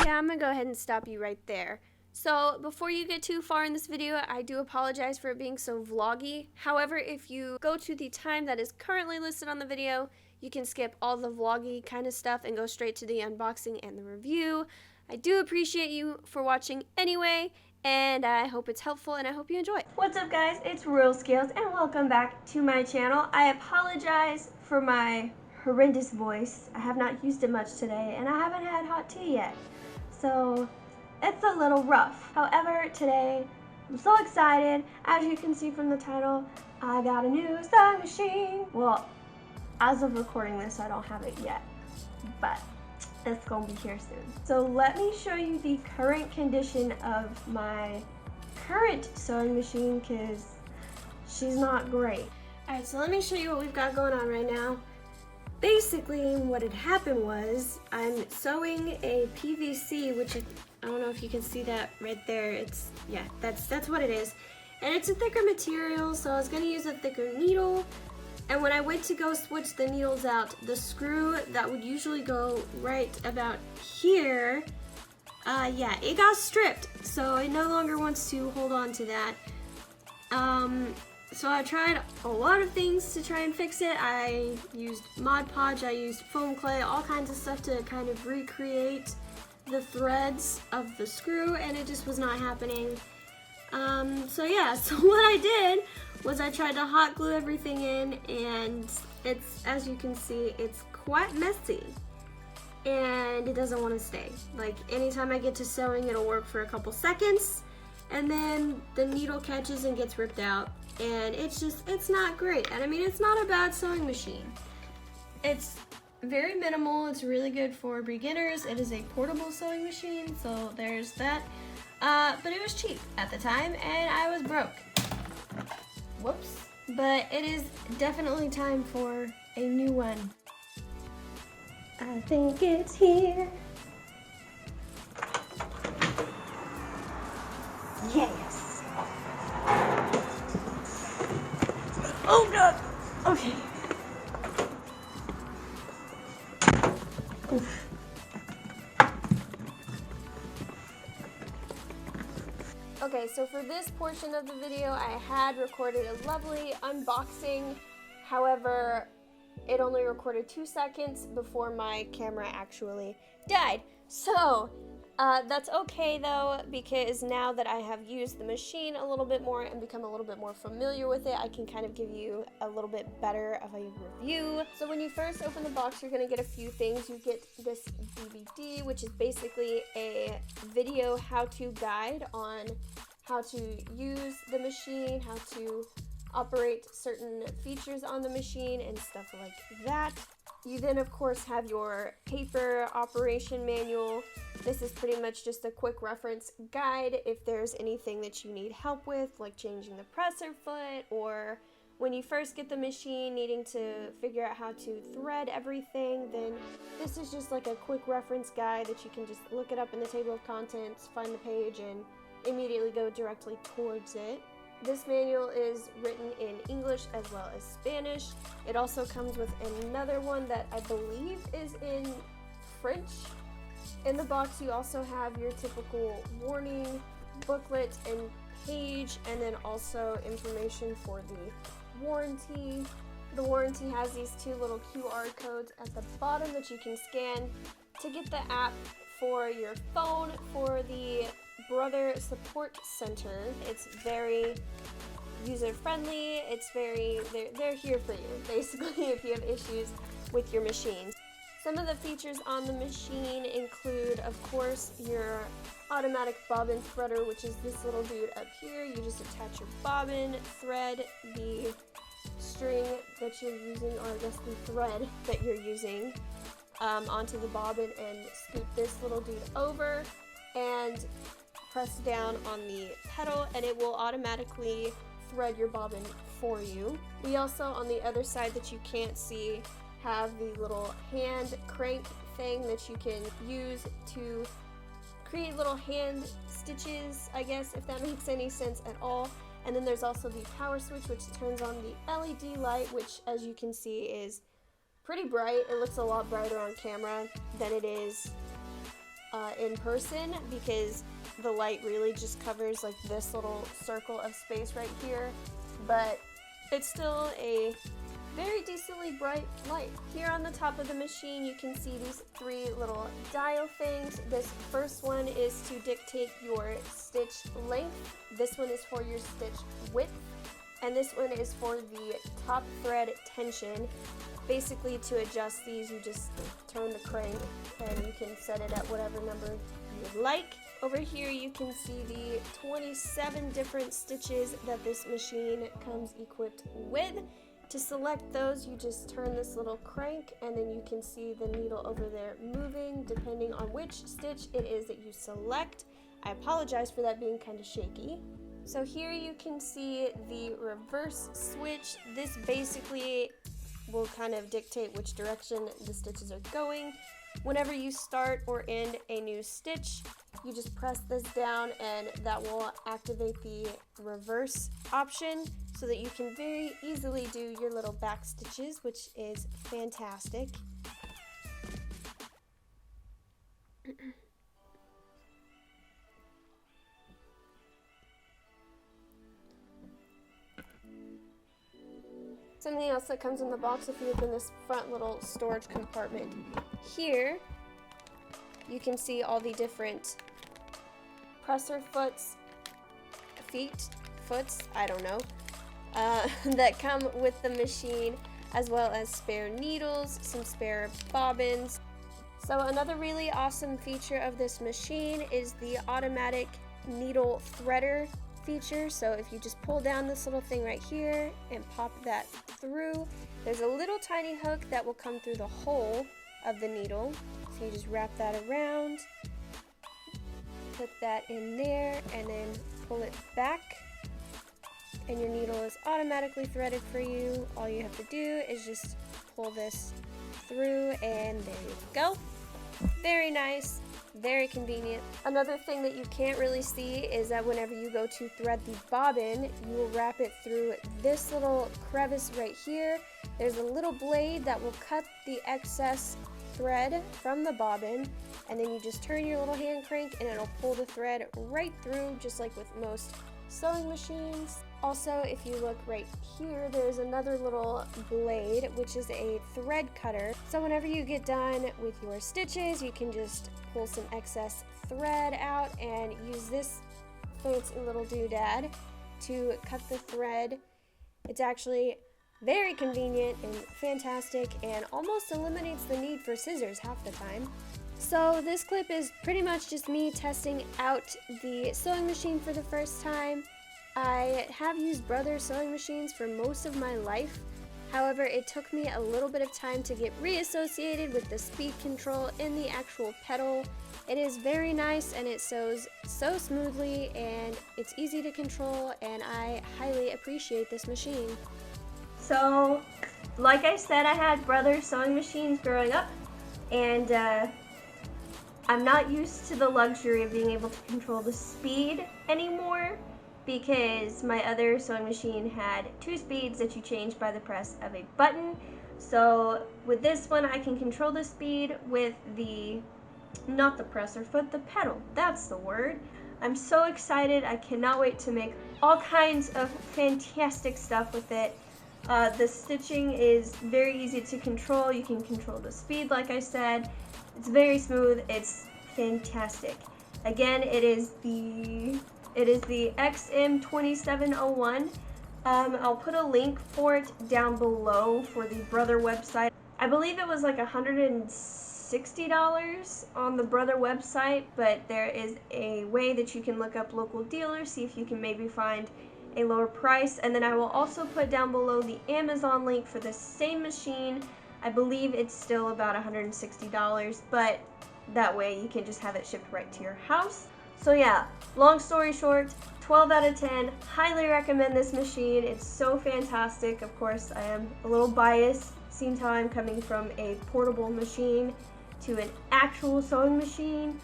Yeah, I'm gonna go ahead and stop you right there. So before you get too far in this video, I do apologize for it being so vloggy. However, if you go to the time that is currently listed on the video, you can skip all the vloggy kind of stuff and go straight to the unboxing and the review. I do appreciate you for watching anyway, and I hope it's helpful and I hope you enjoy. What's up guys, it's Real Scales and welcome back to my channel. I apologize for my horrendous voice. I have not used it much today and I haven't had hot tea yet. So it's a little rough. However, today I'm so excited. As you can see from the title, I got a new sewing machine. Well, as of recording this, I don't have it yet, but it's gonna be here soon. So let me show you the current condition of my current sewing machine because she's not great. All right, so let me show you what we've got going on right now. Basically, what had happened was I'm sewing a PVC, which I don't know if you can see that right there. It's, yeah, that's what it is. And it's a thicker material, so I was gonna use a thicker needle. And when I went to go switch the needles out, the screw that would usually go right about here, yeah, it got stripped. So it no longer wants to hold on to that. So I tried a lot of things to try and fix it. I used Mod Podge, I used foam clay, all kinds of stuff to kind of recreate the threads of the screw, and it just was not happening. So yeah, so what I did was I tried to hot glue everything in, and it's, as you can see, it's quite messy. And it doesn't want to stay. Like, anytime I get to sewing, it'll work for a couple seconds, and then the needle catches and gets ripped out. And it's just, it's not great. And I mean, it's not a bad sewing machine. It's very minimal. It's really good for beginners. It is a portable sewing machine, so there's that. But it was cheap at the time, and I was broke. Whoops. But it is definitely time for a new one. I think it's here. Yes. Oh god! Okay. Oof. Okay, so for this portion of the video, I had recorded a lovely unboxing. However, it only recorded 2 seconds before my camera actually died. So, that's okay though, because now that I have used the machine a little bit more and become a little bit more familiar with it, I can kind of give you a little bit better of a review. So when you first open the box, you're going to get a few things. You get this DVD, which is basically a video how-to guide on how to use the machine, how to operate certain features on the machine and stuff like that. You then of course have your paper operation manual. This is pretty much just a quick reference guide if there's anything that you need help with, like changing the presser foot, or when you first get the machine needing to figure out how to thread everything, then this is just like a quick reference guide that you can just look it up in the table of contents, find the page, and immediately go directly towards it. This manual is written in English as well as Spanish. It also comes with another one that I believe is in French. In the box you also have your typical warning booklet and page, and then also information for the warranty. The warranty has these 2 little QR codes at the bottom that you can scan to get the app for your phone for the Brother Support Center. It's very user-friendly. It's very, they're here for you, basically, if you have issues with your machine. Some of the features on the machine include, of course, your automatic bobbin threader, which is this little dude up here. You just attach your bobbin, thread the string that you're using, or I guess the thread that you're using, onto the bobbin, and scoop this little dude over and press down on the pedal, and it will automatically thread your bobbin for you. We also, on the other side that you can't see, have the little hand crank thing that you can use to create little hand stitches, I guess, if that makes any sense at all. And then there's also the power switch, which turns on the LED light, which, as you can see, is pretty bright. It looks a lot brighter on camera than it is in person because the light really just covers like this little circle of space right here, but it's still a very decently bright light. Here on the top of the machine you can see these 3 little dial things. This first one is to dictate your stitch length, this one is for your stitch width, and this one is for the top thread tension. Basically, to adjust these, you just turn the crank and you can set it at whatever number you would like. Over here you can see the 27 different stitches that this machine comes equipped with. To select those, you just turn this little crank and then you can see the needle over there moving depending on which stitch it is that you select. I apologize for that being kind of shaky. So here you can see the reverse switch. This basically will kind of dictate which direction the stitches are going. Whenever you start or end a new stitch, you just press this down and that will activate the reverse option so that you can very easily do your little back stitches, which is fantastic. Something else that comes in the box if you open this front little storage compartment. Here, you can see all the different presser foots, I don't know, that come with the machine, as well as spare needles, some spare bobbins. So another really awesome feature of this machine is the automatic needle threader feature. So if you just pull down this little thing right here and pop that through, there's a little tiny hook that will come through the hole of the needle. So you just wrap that around, put that in there, and then pull it back, and your needle is automatically threaded for you. All you have to do is just pull this through, and there you go. Very nice. Very convenient. Another thing that you can't really see is that whenever you go to thread the bobbin, you will wrap it through this little crevice right here. There's a little blade that will cut the excess thread from the bobbin, and then you just turn your little hand crank and it'll pull the thread right through, just like with most sewing machines. Also, if you look right here, there's another little blade, which is a thread cutter. So whenever you get done with your stitches, you can just pull some excess thread out and use this fancy little doodad to cut the thread. It's actually very convenient and fantastic and almost eliminates the need for scissors half the time. So this clip is pretty much just me testing out the sewing machine for the first time. I have used Brothers sewing machines for most of my life. However, it took me a little bit of time to get reassociated with the speed control in the actual pedal. It is very nice and it sews so smoothly and it's easy to control, and I highly appreciate this machine. So, like I said, I had Brothers sewing machines growing up, and I'm not used to the luxury of being able to control the speed anymore, because my other sewing machine had 2 speeds that you change by the press of a button. So with this one, I can control the speed with the, not the presser foot, the pedal. That's the word. I'm so excited. I cannot wait to make all kinds of fantastic stuff with it. The stitching is very easy to control. You can control the speed, like I said. It's very smooth. It's fantastic. Again, it is the XM2701. I'll put a link for it down below for the Brother website. I believe it was like $160 on the Brother website, but there is a way that you can look up local dealers, see if you can maybe find a lower price. And then I will also put down below the Amazon link for the same machine. I believe it's still about $160, but that way you can just have it shipped right to your house. So yeah, long story short, 12 out of 10, highly recommend this machine. It's so fantastic. Of course, I am a little biased, seeing how I'm coming from a portable machine to an actual sewing machine.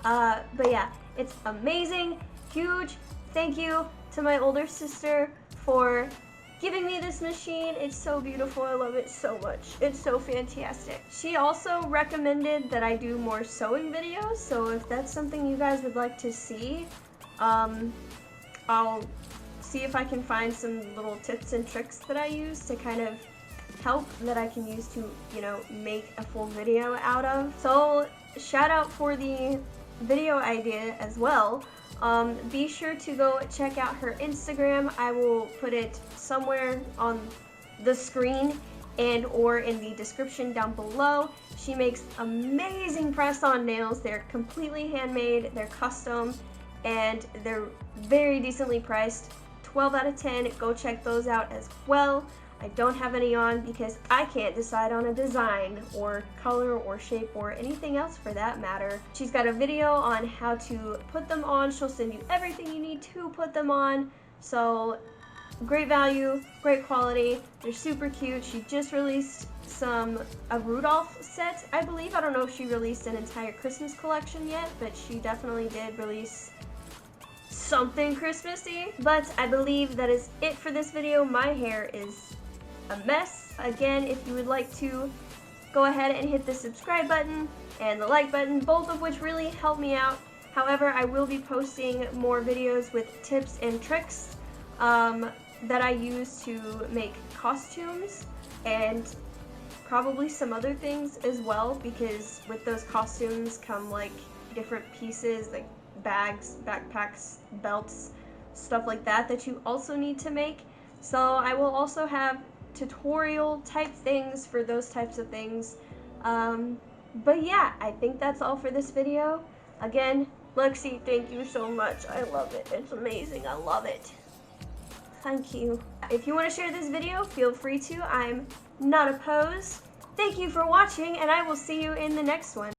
But yeah, it's amazing. Huge thank you to my older sister for giving me this machine. It's so beautiful. I love it so much. It's so fantastic. She also recommended that I do more sewing videos, so if that's something you guys would like to see, I'll see if I can find some little tips and tricks that I use to kind of help that I can use to, you know, make a full video out of. So shout out for the video idea as well. Be sure to go check out her Instagram. I will put it somewhere on the screen and or in the description down below. She makes amazing press-on nails. They're completely handmade, they're custom, and they're very decently priced. 12 out of 10, go check those out as well. I don't have any on because I can't decide on a design or color or shape or anything else for that matter. She's got a video on how to put them on. She'll send you everything you need to put them on. So great value, great quality. They're super cute. She just released a Rudolph set, I believe. I don't know if she released an entire Christmas collection yet, but she definitely did release something Christmassy. But I believe that is it for this video. My hair is a mess. Again, if you would like to go ahead and hit the subscribe button and the like button, both of which really help me out. However, I will be posting more videos with tips and tricks that I use to make costumes and probably some other things as well, because with those costumes come like different pieces like bags, backpacks, belts, stuff like that you also need to make. So I will also have tutorial type things for those types of things. But yeah, I think that's all for this video. Again, Lexi, thank you so much. I love it. It's amazing. I love it. Thank you. If you want to share this video, feel free to. I'm not opposed. Thank you for watching, and I will see you in the next one.